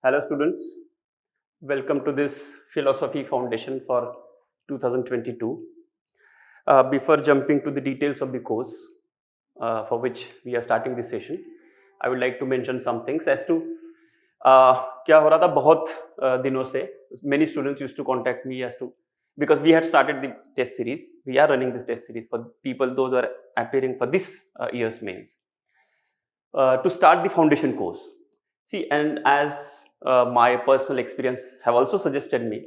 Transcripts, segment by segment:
Hello students, welcome to this Philosophy Foundation for 2022. Before jumping to the details of the course for which we are starting this session, I would like to mention some things as to क्या हो रहा था बहुत दिनों से many students used to contact me as to because we had started the test series, we are running this test series for people those who are appearing for this year's mains to start the foundation course. See, and as my personal experience have also suggested me,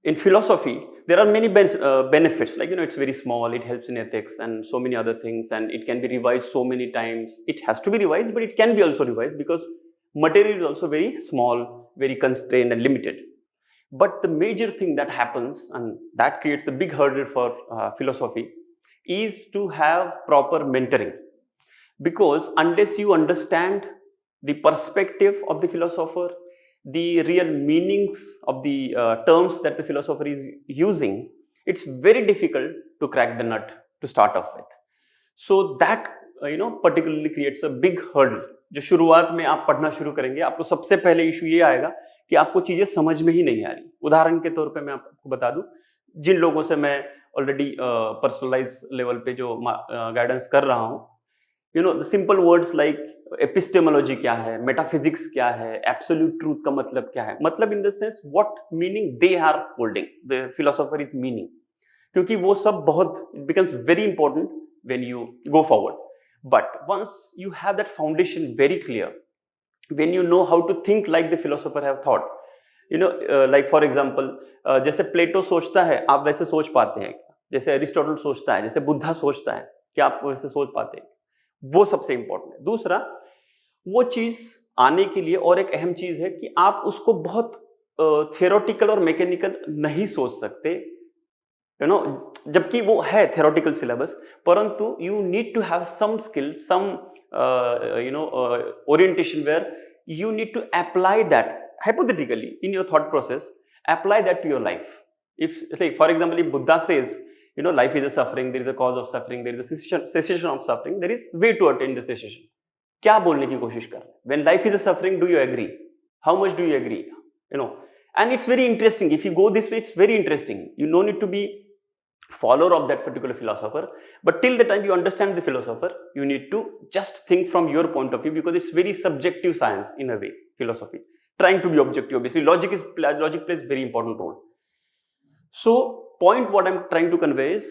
in philosophy there are many benefits, like it's very small, it helps in ethics and so many other things, and it can be revised so many times. It has to be revised, but it can be also revised because material is also very small, very constrained and limited. But the major thing that happens, and that creates a big hurdle for philosophy, is to have proper mentoring. Because unless you understand the perspective of the philosopher, the real meanings of the terms that the philosopher is using, it's very difficult to crack the nut to start off with. So that particularly creates a big hurdle. जो शुरुआत में आप पढ़ना शुरू करेंगे, आपको सबसे पहले इशू ये आएगा कि आपको चीजें समझ में ही नहीं आ रही. उदाहरण के तौर पे मैं आपको बता दूं, जिन लोगों से मैं ऑलरेडी पर्सनलाइज लेवल पे जो गाइडेंस कर रहा हूं, the simple words like epistemology क्या है, मेटाफिजिक्स क्या है, एब्सोल्यूट ट्रूथ का मतलब क्या है, मतलब in the sense what meaning they are holding, the philosopher is meaning, क्योंकि वो सब बहुत it becomes very important when you go forward. But once you have that foundation very clear, when you know how to think like the philosopher have thought, like for example, जैसे प्लेटो सोचता है आप वैसे सोच पाते हैं, जैसे एरिस्टोटल सोचता है, जैसे बुद्धा सोचता है, क्या आप वैसे सोच पाते हैं? वो सबसे इंपॉर्टेंट है. दूसरा, वो चीज आने के लिए और एक अहम चीज है कि आप उसको बहुत थियोरेटिकल और मैकेनिकल नहीं सोच सकते, जबकि वो है थेरोटिकल सिलेबस, परंतु you need to have some skill, some orientation where you need to apply that hypothetically in your thought process, apply that to your life. If, like, for example, if Buddha says, life is a suffering, there is a cause of suffering, there is a cessation of suffering, there is way to attain the cessation. क्या बोलने की कोशिश कर रहे हैं? When life is a suffering, do you agree? How much do you agree? And it's very interesting. If you go this way, it's very interesting. You no need to be follower of that particular philosopher, but till the time you understand the philosopher, you need to just think from your point of view, because it's very subjective science in a way, philosophy trying to be objective. Obviously logic plays very important role. So point what I'm trying to convey is,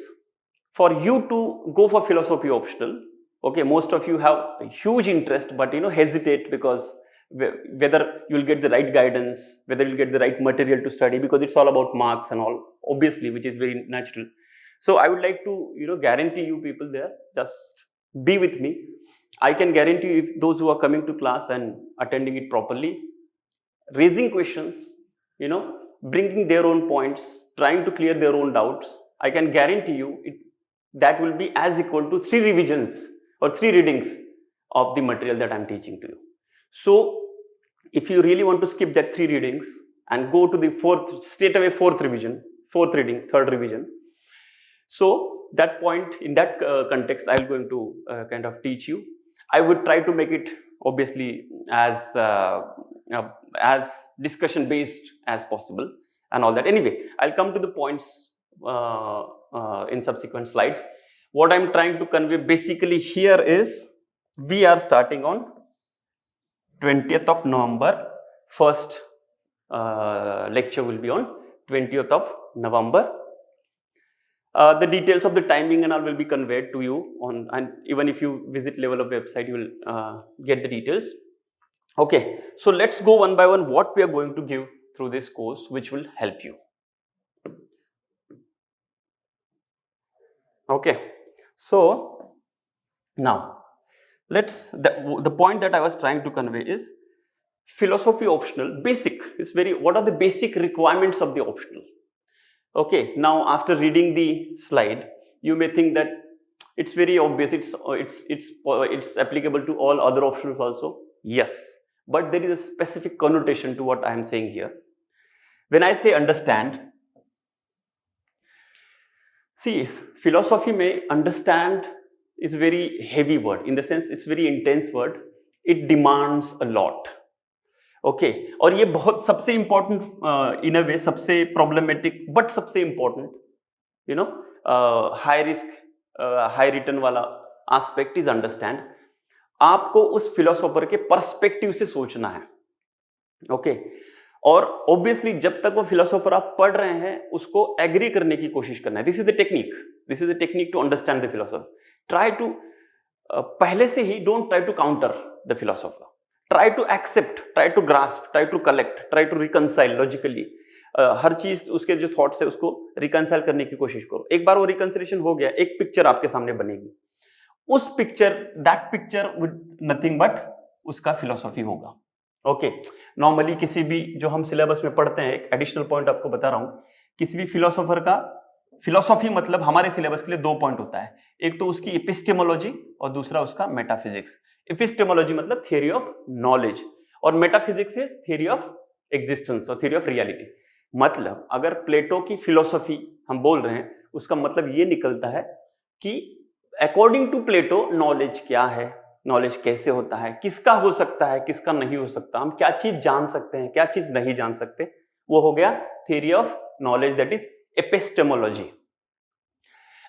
for you to go for philosophy optional, okay, most of you have a huge interest, but hesitate because whether you'll get the right guidance, whether you'll get the right material to study, because it's all about marks and all, obviously, which is very natural. So I would like to guarantee you people there, just be with me. I can guarantee you, if those who are coming to class and attending it properly, raising questions, bringing their own points, trying to clear their own doubts, I can guarantee you that will be as equal to 3 revisions or 3 readings of the material that I'm teaching to you. So if you really want to skip that 3 readings and go to the straight away fourth reading, 3rd revision, so that point, in that context, I'm going to kind of teach you. I would try to make it obviously as discussion based as possible and all that. Anyway, I'll come to the points in subsequent slides. What I'm trying to convey basically here is, we are starting on 20th of November. First lecture will be on 20th of November. The details of the timing and all will be conveyed to you on, and even if you visit Level Up website, you will get the details. Okay, so let's go one by one what we are going to give through this course, which will help you. Okay, so now the point that I was trying to convey is, philosophy optional basic is what are the basic requirements of the optional? Okay, now after reading the slide, you may think that it's very obvious, it's applicable to all other optionals also. Yes, but there is a specific connotation to what I am saying here. When I say understand, see, philosophy may understand is a very heavy word, in the sense it's very intense word. It demands a lot. Okay और ये बहुत सबसे important in अ वे, सबसे problematic but सबसे important you know high risk high return वाला aspect is understand. आपको उस philosopher के पर्सपेक्टिव से सोचना है। ओके और ऑब्वियसली जब तक वो फिलोसोफर आप पढ़ रहे हैं उसको एग्री करने की कोशिश करना है। This is the technique, this is the technique to understand the philosopher. Try to पहले से ही don't try to counter the philosopher, try to accept, try to grasp, try to collect, try to reconcile logically. हर चीज उसके जो thoughts है उसको reconcile करने की कोशिश करो। एक बार वो रिकंसिलेशन हो गया, एक पिक्चर आपके सामने बनेगी। उस picture, that picture with nothing but उसका फिलोसॉफी होगा। ओके नॉर्मली किसी भी जो हम सिलेबस में पढ़ते हैं, एक एडिशनल पॉइंट आपको बता रहा हूं, किसी भी फिलोसोफर का फिलोसॉफी मतलब हमारे सिलेबस के लिए 2 पॉइंट होता है। एक तो उसकी एपिस्टेमोलॉजी और दूसरा उसका मेटाफिजिक्स। एपिस्टेमोलॉजी मतलब थियरी ऑफ नॉलेज और metaphysics is theory of existence और थियरी ऑफ रियलिटी। मतलब अगर प्लेटो की फिलोसॉफी हम बोल रहे हैं उसका मतलब ये निकलता है कि अकॉर्डिंग टू प्लेटो नॉलेज क्या है, नॉलेज कैसे होता है, किसका हो सकता है, किसका नहीं हो सकता, हम क्या चीज जान सकते हैं, क्या चीज नहीं जान सकते, वो हो गया theory of knowledge that is epistemology.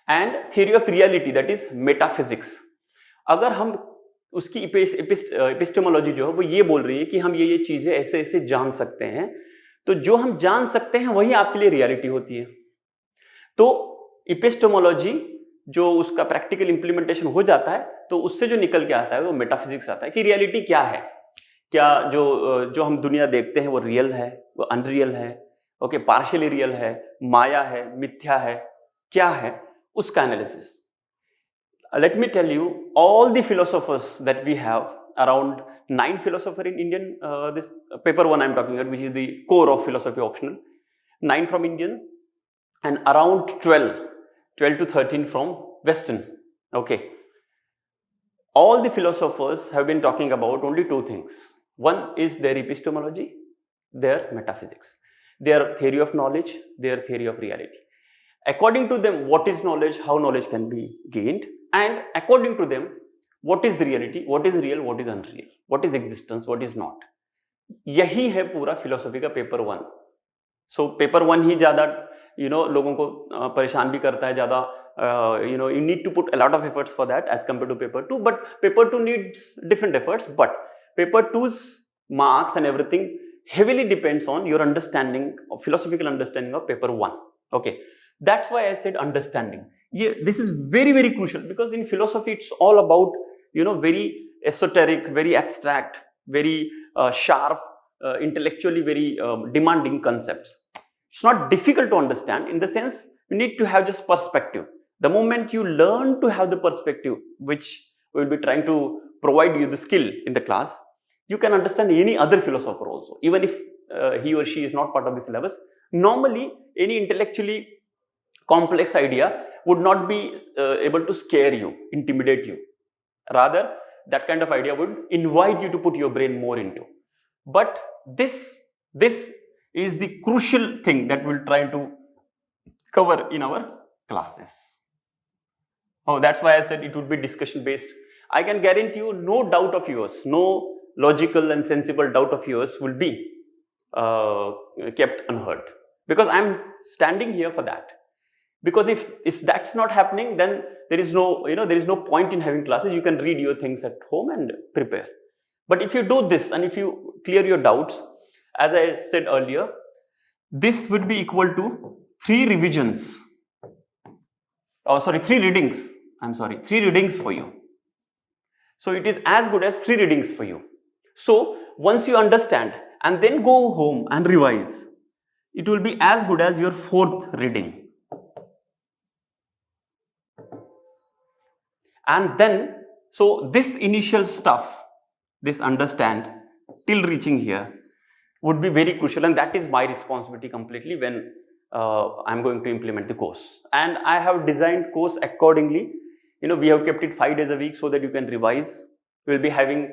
And theory of reality that is metaphysics. अगर हम उसकी एपिस्टेमोलॉजी जो है वो ये बोल रही है कि हम ये चीजें ऐसे ऐसे जान सकते हैं, तो जो हम जान सकते हैं वही आपके लिए रियलिटी होती है। तो एपिस्टेमोलॉजी जो उसका प्रैक्टिकल इंप्लीमेंटेशन हो जाता है तो उससे जो निकल के आता है वो मेटाफिजिक्स आता है कि रियलिटी क्या है, क्या जो हम दुनिया देखते हैं वो रियल है, वो अनरियल है, ओके पार्शियली रियल है, माया है, मिथ्या है, क्या है, उसका analysis. Let me tell you all the philosophers that we have, around 9 philosophers in Indian, this paper 1 I'm talking about, which is the core of philosophy optional, 9 from Indian and around 12 to 13 from Western. Okay, all the philosophers have been talking about only 2 things. One is their epistemology, their metaphysics, their theory of knowledge, their theory of reality. According to them, what is knowledge, how knowledge can be gained, and according to them, what is the reality, what is real, what is unreal, what is existence, what is not. यही है पूरा philosophy का paper 1. So paper 1 ही ज्यादा लोगों को परेशान भी करता है, ज्यादा you need to put a lot of efforts for that as compared to paper 2, but paper 2 needs different efforts, but paper 2's marks and everything heavily depends on your understanding of philosophical understanding of paper 1. Okay, that's why I said understanding. Yeah, this is very very crucial because in philosophy it's all about very esoteric, very abstract, very sharp, intellectually very demanding concepts. It's not difficult to understand, in the sense you need to have just perspective. The moment you learn to have the perspective, which we will be trying to provide you the skill in the class, you can understand any other philosopher also, even if he or she is not part of the syllabus. Normally any intellectually complex idea would not be able to scare you, intimidate you. Rather, that kind of idea would invite you to put your brain more into. But this is the crucial thing that we'll try to cover in our classes. Oh, that's why I said it would be discussion based. I can guarantee you no doubt of yours, no logical and sensible doubt of yours will be kept unheard, because I'm standing here for that. Because if that's not happening, then there is no there is no point in having classes. You can read your things at home and prepare. But if you do this and if you clear your doubts, as I said earlier, this would be equal to 3 revisions. Oh, sorry, 3 readings. I'm sorry, 3 readings for you. So it is as good as 3 readings for you. So once you understand and then go home and revise, it will be as good as your 4th reading. And then, so this initial stuff, this understand till reaching here would be very crucial, and that is my responsibility completely when I'm going to implement the course. And I have designed course accordingly. We have kept it 5 days a week so that you can revise. We'll be having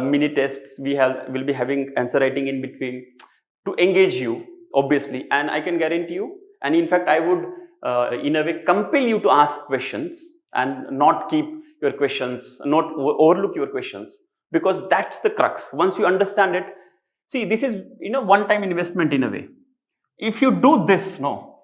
mini tests, we'll be having answer writing in between to engage you, obviously. And I can guarantee you, and in fact I would in a way compel you to ask questions and not keep your questions, not overlook your questions, because that's the crux. Once you understand it, See, this is one time investment in a way. If you do this, no,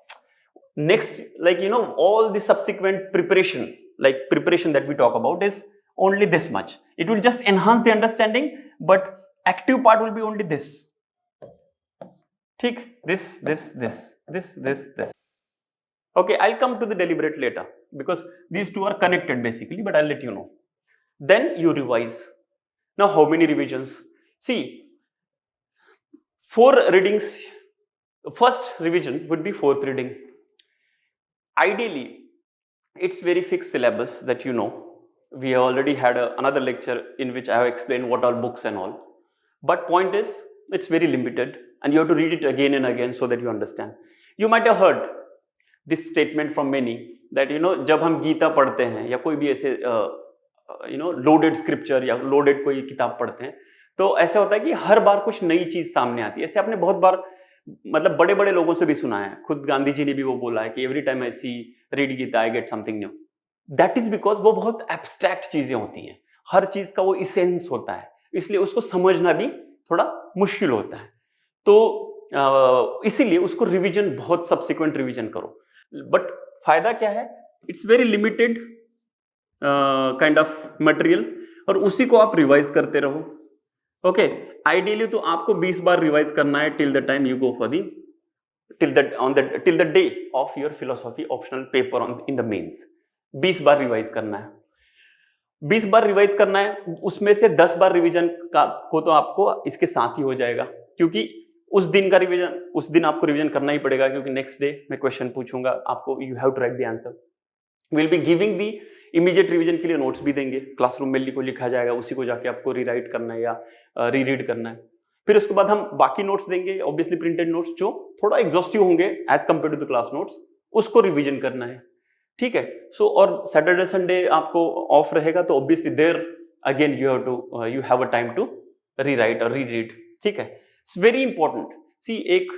next, like all the subsequent preparation, like preparation that we talk about, is only this much. It will just enhance the understanding, but active part will be only this. ठीक, this. Okay, I'll come to the deliberate later because these two are connected basically, but I'll let you know. Then you revise. Now, how many revisions? See, 4 readings. First revision would be 4th reading. Ideally, it's very fixed syllabus that you know. We have already had another lecture in which I have explained what are books and all. But point is, it's very limited and you have to read it again and again so that you understand. You might have heard this statement from many that जब हम गीता पढ़ते हैं या कोई भी ऐसे loaded scripture या loaded कोई किताब पढ़ते हैं तो ऐसा होता है कि हर बार कुछ नई चीज सामने आती है. ऐसे आपने बहुत बार मतलब बड़े बड़े लोगों से भी सुना है, खुद गांधी जी ने भी वो बोला है कि every time I see read Gita I get something new. That is because वो बहुत एब्स्ट्रैक्ट चीजें होती हैं, हर चीज का वो इसेंस होता है, इसलिए उसको समझना भी थोड़ा मुश्किल होता है. तो इसीलिए उसको रिवीजन, बहुत सब्सिक्वेंट रिवीजन करो. बट फायदा क्या है, it's very limited kind of material और उसी को आप रिवाइज करते रहो. ओके, आइडियली तो आपको 20 बार रिवाइज करना है till the time you go for the till the day of your philosophy optional paper on in the mains. 20 बार रिवाइज करना है. 20 बार रिवाइज करना है, उसमें से 10 बार रिवीजन को तो आपको इसके साथ ही हो जाएगा, क्योंकि उस दिन का रिवीजन, उस दिन आपको रिवीजन करना ही पड़ेगा, क्योंकि नेक्स्ट डे मैं क्वेश्चन पूछूंगा आपको, you have to write the answer. Will be giving the immediate revision के लिए नोट्स भी देंगे, क्लासरूम में को लिखा जाएगा, उसी को जाके आपको रीराइट करना है या रीरीड करना है. फिर उसके बाद हम बाकी नोट्स देंगे, ऑब्वियसली प्रिंटेड नोट्स जो थोड़ा एग्जॉस्टिव होंगे as compare to the class notes, उसको रिवीजन करना है. ठीक है. सो और सैटरडे संडे आपको ऑफ रहेगा, तो obviously there again you have a time to rewrite और रीरीड. ठीक है. It's very important. सी, एक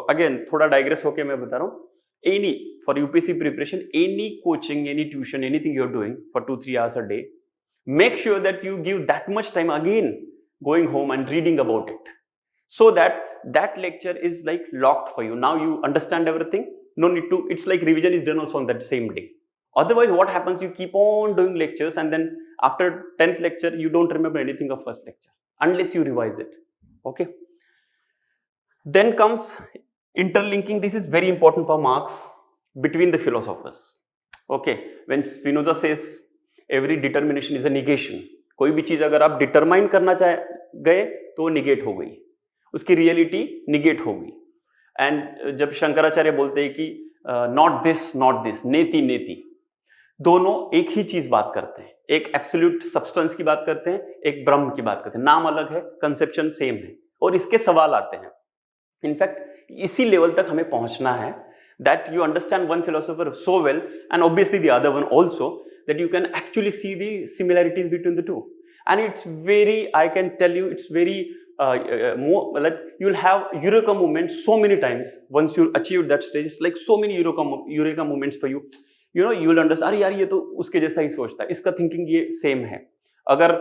अगेन थोड़ा डाइग्रेस होके मैं बता रहा हूँ. Any for UPSC preparation, any coaching, any tuition, anything you're doing for 2-3 hours a day, make sure that you give that much time again going home and reading about it, so that that lecture is like locked for you. Now you understand everything. No need to. It's like revision is done also on that same day. Otherwise, what happens? You keep on doing lectures, and then after 10th lecture, you don't remember anything of first lecture unless you revise it. Okay. Then comes interlinking. This is very important for marks between the philosophers. Okay, when Spinoza says every determination is a negation, कोई भी चीज अगर आप determine करना चाहे गए तो negate हो गई, उसकी रियलिटी निगेट हो गई. एंड जब शंकराचार्य बोलते हैं कि नॉट दिस, नेति नेति, दोनों एक ही चीज बात करते हैं, एक एब्सोल्यूट सब्सटेंस की बात करते हैं, एक ब्रह्म की बात करते हैं. नाम अलग है, कंसेप्शन सेम है, और इसके सवाल आते हैं. इनफैक्ट इसी लेवल तक हमें पहुंचना है that you understand one philosopher so well, and obviously the other one also, that you can actually see the similarities between the two. And it's very, I can tell you, it's very more like you'll have eureka moments so many times once you achieve that stage. It's like so many eureka moments for you. You will understand, अरे यार ये तो उसके जैसा ही सोचता है, इसका thinking ये सेम है. अगर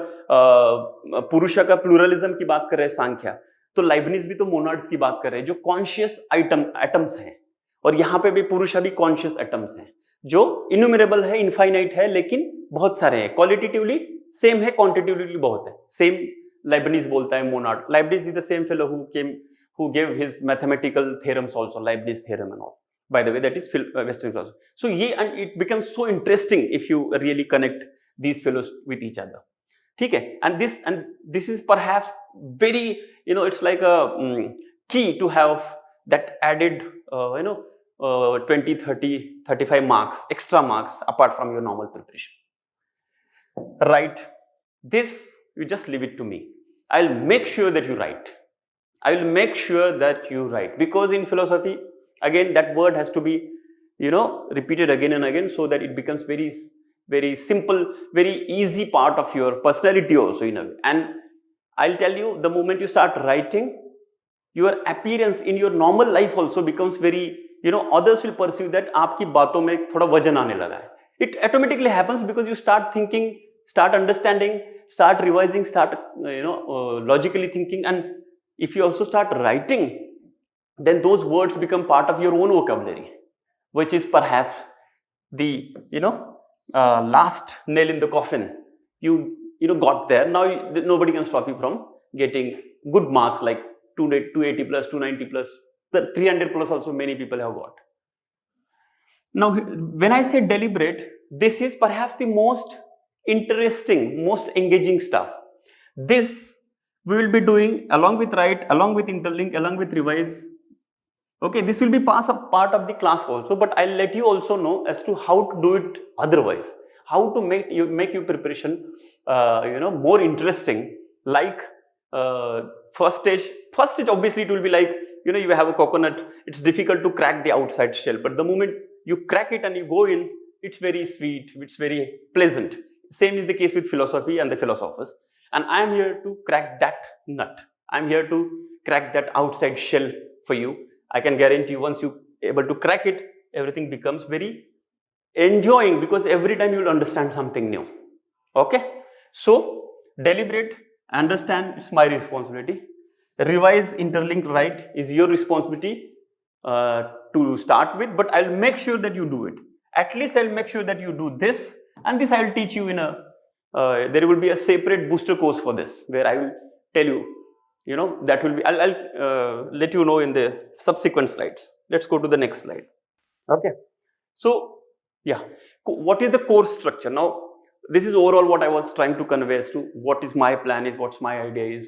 पुरुषा का प्लूरलिज्म की बात कर रहे हैं सांख्या, तो लाइबनिज भी तो मोनाड्स की बात कर रहे हैं जो कॉन्शियस एटम्स हैं, और यहाँ पे भी पुरुषा भी कॉन्शियस एटम्स हैं जो इन्यूमरेबल है, इनफाइनाइट है, लेकिन बहुत सारे हैं. क्वालिटेटिवली सेम है, क्वांटिटेटिवली बहुत है. सेम लाइबनिज बोलता है Monod. Leibniz is the same fellow who gave his mathematical theorems also, Leibniz theorem and all. By the way, that is Western philosophy. So and it becomes so interesting if you really connect these fellows with each other. ठीक है. And this is perhaps very, it's like a key to have that added 20, 30, 35 marks, extra marks apart from your normal preparation. Right. This, you just leave it to me. I'll make sure that you write. I will make sure that you write, because in philosophy, again, that word has to be, repeated again and again, so that it becomes very, very simple, very easy part of your personality also in a way. And I'll tell you, the moment you start writing, your appearance in your normal life also becomes very, others will perceive that आपकी बातों में थोड़ा वजन आने लगा है. It automatically happens because you start thinking, start understanding, start revising, start, logically thinking, and if you also start writing, then those words become part of your own vocabulary, which is perhaps the last nail in the coffin. You got there. Now nobody can stop you from getting good marks like 280 plus, 290 plus, 300 plus also many people have got. Now, when I say deliberate, this is perhaps the most interesting, most engaging stuff. This we will be doing along with write, along with interlink, along with revise. Okay, this will be part of the class also, but I'll let you also know as to how to do it otherwise, how to make your preparation more interesting. Like first stage obviously it will be like, you have a coconut, it's difficult to crack the outside shell, but the moment you crack it and you go in, it's very sweet, it's very pleasant. Same is the case with philosophy and the philosophers, and I am here to crack that nut. I'm here to crack that outside shell for you. I can guarantee you, once you able to crack it, everything becomes very enjoying, because every time you will understand something new. Okay, so deliberate, understand, it's my responsibility. Revise, interlink, write is your responsibility to start with, but I'll make sure that you do it. At least I'll make sure that you do this, and this I'll teach you in a there will be a separate booster course for this, where I will tell you, that will be, I'll let you know in the subsequent slides. Let's go to the next slide. Okay, so yeah, what is the course structure? Now, this is overall what I was trying to convey as to what is my plan is, what's my idea is,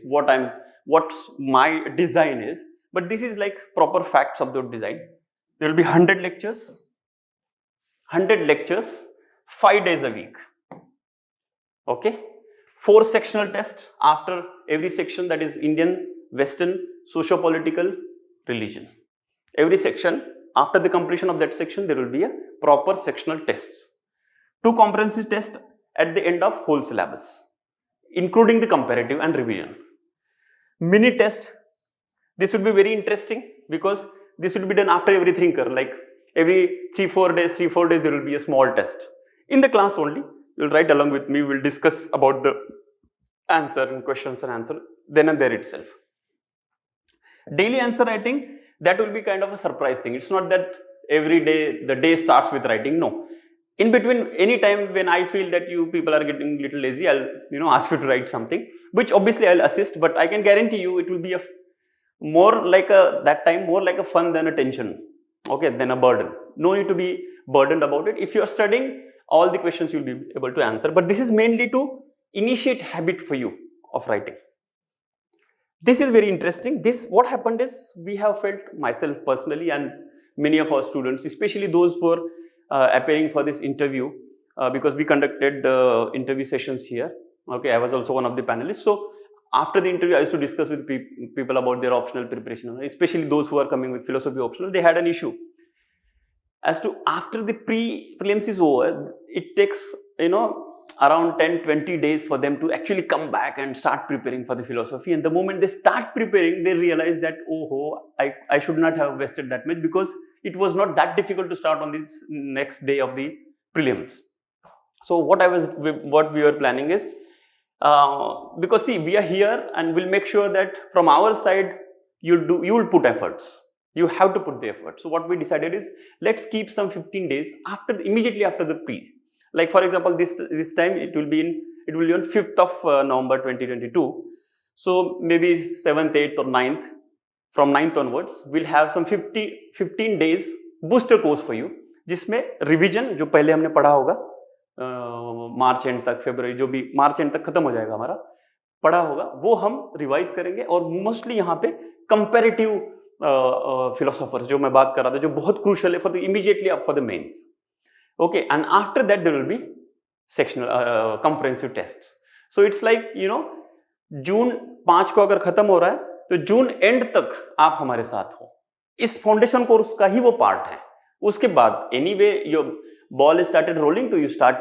what's my design is. But this is like proper facts of the design. There will be 100 lectures, 5 days a week. Okay, 4 sectional tests after every section, that is Indian, Western, socio-political, religion. Every section, after the completion of that section, there will be a proper sectional tests. 2 comprehensive tests at the end of whole syllabus, including the comparative and revision. Mini test, this will be very interesting, because this will be done after every thinker, like every 3-4 days there will be a small test. In the class only, you'll write along with me, we'll discuss about the answer and questions and answer then and there itself. Daily answer writing, that will be kind of a surprise thing. It's not that every day the day starts with writing. No, in between, any time when I feel that you people are getting a little lazy, I'll ask you to write something, which obviously I'll assist, but I can guarantee you it will be more like a fun than a tension, okay, than a burden. No need to be burdened about it. If you are studying, all the questions you'll be able to answer, but this is mainly to initiate habit for you of writing. This is very interesting. What happened is, we have felt, myself personally and many of our students, especially those who are appearing for this interview, because we conducted interview sessions here. Okay, I was also one of the panelists. So after the interview, I used to discuss with people about their optional preparation, especially those who are coming with philosophy optional. They had an issue as to, after the prelims is over, it takes around 10-20 days for them to actually come back and start preparing for the philosophy. And the moment they start preparing, they realize that, I should not have wasted that much, because it was not that difficult to start on this next day of the prelims. So what we were planning is, because see, we are here and we'll make sure that from our side you will put efforts. You have to put the effort. So what we decided is, let's keep some 15 days immediately after the pre. Like for example, this time it will be on 5th of November 2022. So maybe 7th, 8th or 9th. From 9th onwards, we'll have some 15 days booster course for you, जिसमें revision जो पहले हमने पढ़ा होगा मार्च and तक, फरवरी जो भी मार्च and तक खत्म हो जाएगा हमारा पढ़ा होगा, वो हम रिवाइज करेंगे. और मोस्टली यहाँ पे कंपैरेटिव philosophers जो मैं बात कर रहा था, जो बहुत क्रूशियल है for the immediately for the mains. Okay, and after that there will be sectional comprehensive tests. So it's like June 5 को अगर खत्म हो रहा है, तो जून एंड तक आप हमारे साथ हो. इस फाउंडेशन कोर्स का ही वो पार्ट है. उसके बाद anyway your ball is started rolling, so you start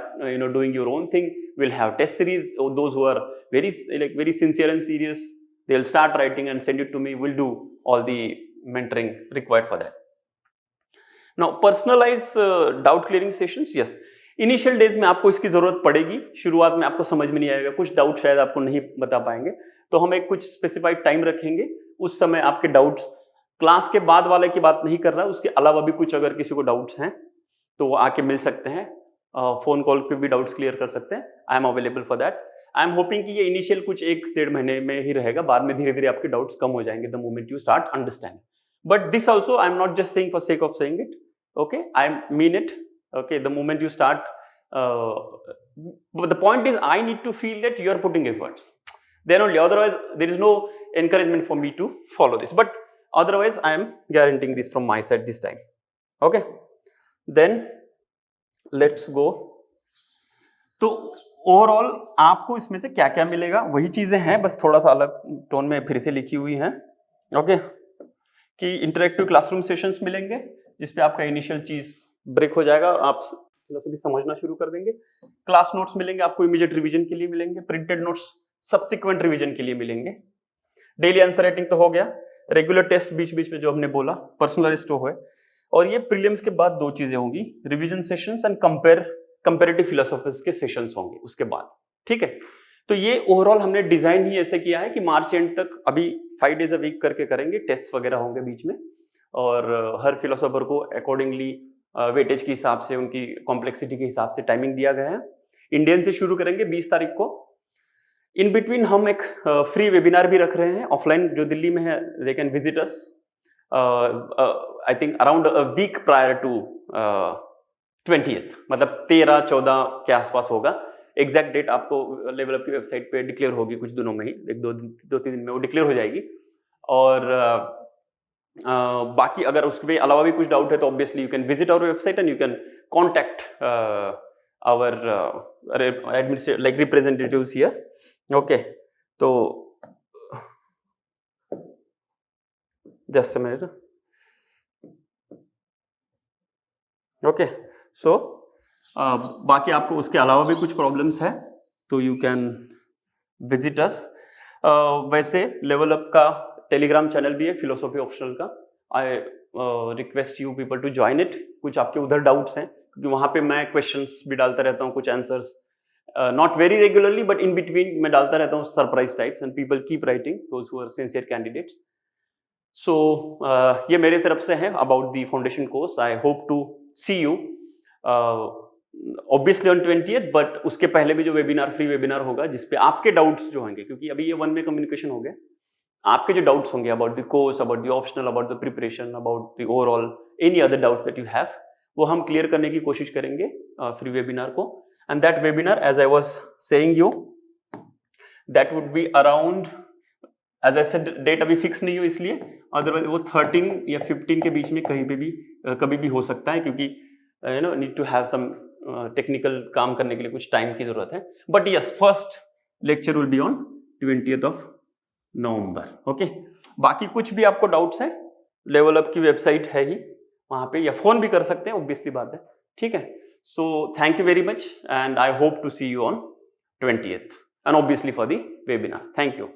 doing your own thing. We'll have test series. Those who are very sincere and serious, they'll start writing and send it to me. We'll do all the mentoring required for that. Now personalize doubt clearing sessions. Yes, initial days में आपको इसकी जरूरत पड़ेगी. शुरुआत में आपको समझ में नहीं आएगा, कुछ डाउट शायद आपको नहीं बता पाएंगे, तो हम एक कुछ स्पेसिफाइड टाइम रखेंगे उस समय आपके डाउट्स, क्लास के बाद वाले की बात नहीं कर रहा, उसके अलावा भी कुछ अगर किसी को डाउट्स हैं तो वो आके मिल सकते हैं, फोन कॉल पे भी डाउट्स क्लियर कर सकते हैं। I am available for that. I am hoping कि ये इनिशियल कुछ 1-1.5 महीने में ही रहेगा, बाद में धीरे धीरे आपके डाउट्स कम हो जाएंगे the moment you start understanding. But this also I am not just saying for sake of saying it, okay, I mean it, okay, the moment you start, but the point is I need to feel that you are putting efforts, then only, otherwise there is no encouragement for me to follow this, but otherwise I am guaranteeing this from my side this time, okay. Then let's go. तो overall आपको इसमें से क्या क्या मिलेगा, वही चीजें हैं, बस थोड़ा सा अलग टोन में फिर से लिखी हुई हैं, ओके, कि इंटरेक्टिव क्लासरूम सेशंस मिलेंगे जिसपे आपका इनिशियल चीज ब्रेक हो जाएगा, आप फिलॉसफी समझना शुरू कर देंगे। क्लास नोट्स मिलेंगे आपको, इमीडिएट रिवीजन के लिए मिलेंगे, प्रिंटेड नोट्स सब्सिक्वेंट रिवीजन के लिए मिलेंगे। डेली आंसर राइटिंग तो हो गया, रेगुलर टेस्ट बीच बीच में जो हमने बोला, पर्सनलाइज्ड हो है, और ये प्रीलिम्स के बाद 2 चीजें होंगी, revision sessions and comparative philosophies के सेशंस होंगे उसके बाद, ठीक है। तो ये ओवरऑल हमने डिजाइन ही ऐसे किया है कि मार्च एंड तक अभी 5 डेज अ वीक करके करेंगे, टेस्ट वगैरह होंगे बीच में, और हर फिलोसोफर को अकॉर्डिंगली वेटेज के हिसाब से, उनकी कॉम्प्लेक्सिटी के हिसाब से टाइमिंग दिया गया है। इंडियन से शुरू करेंगे 20 तारीख को। इन बिटवीन हम एक फ्री वेबिनार भी रख रहे हैं ऑफलाइन, जो दिल्ली में है, they can visit us I think around a week prior to 20th, मतलब 13-14 के आसपास होगा। एग्जैक्ट डेट आपको लेवल अप की वेबसाइट पे डिक्लेयर होगी कुछ दिनों में ही, 2-3 दिन में वो डिक्लेयर हो जाएगी। और बाकी अगर उसके अलावा भी कुछ डाउट है तो obviously you can visit our website and you can contact our administrative like representatives here, okay. तो just a minute, okay. So बाकी आपको उसके अलावा भी कुछ प्रॉब्लम्स है तो यू कैन विजिट अस। वैसे लेवल अप का टेलीग्राम चैनल भी है फिलोसॉफी ऑप्शनल का, I request you people to join it. कुछ आपके उधर डाउट्स हैं क्योंकि वहाँ पे मैं क्वेश्चंस भी डालता रहता हूँ, कुछ answers not very regularly but in between मैं डालता रहता हूँ surprise types, and people keep writing, those who are sincere candidates. So ये मेरे तरफ से है about the foundation course. I hope to see you obviously on 20th, but उसके पहले भी जो वेबिनार, फ्री वेबिनार होगा जिसपे आपके डाउट्स जो होंगे, क्योंकि अभी ये वन वे कम्युनिकेशन हो गया, आपके जो डाउट्स होंगे about the course, about the optional, about the preparation, about the overall any other doubts that you have, वो हम क्लियर करने की कोशिश करेंगे फ्री वेबिनार को। And that webinar, as I was saying you, that would be around, as I said date अभी fix नहीं हो इसलिए, अदरवाइज वो 13 या 15 के बीच में कहीं पे भी कभी भी हो सकता है, क्योंकि you know need to have some technical काम करने के लिए कुछ टाइम की जरूरत है। But yes, first lecture will be on 20th of November, okay. बाकी कुछ भी आपको डाउट्स हैं, लेवल अप की वेबसाइट है ही वहां पे, या फोन भी कर सकते हैं, ऑब्वियसली बात है, ठीक है। So thank you very much and I hope to see you on 20th and obviously for the webinar. Thank you.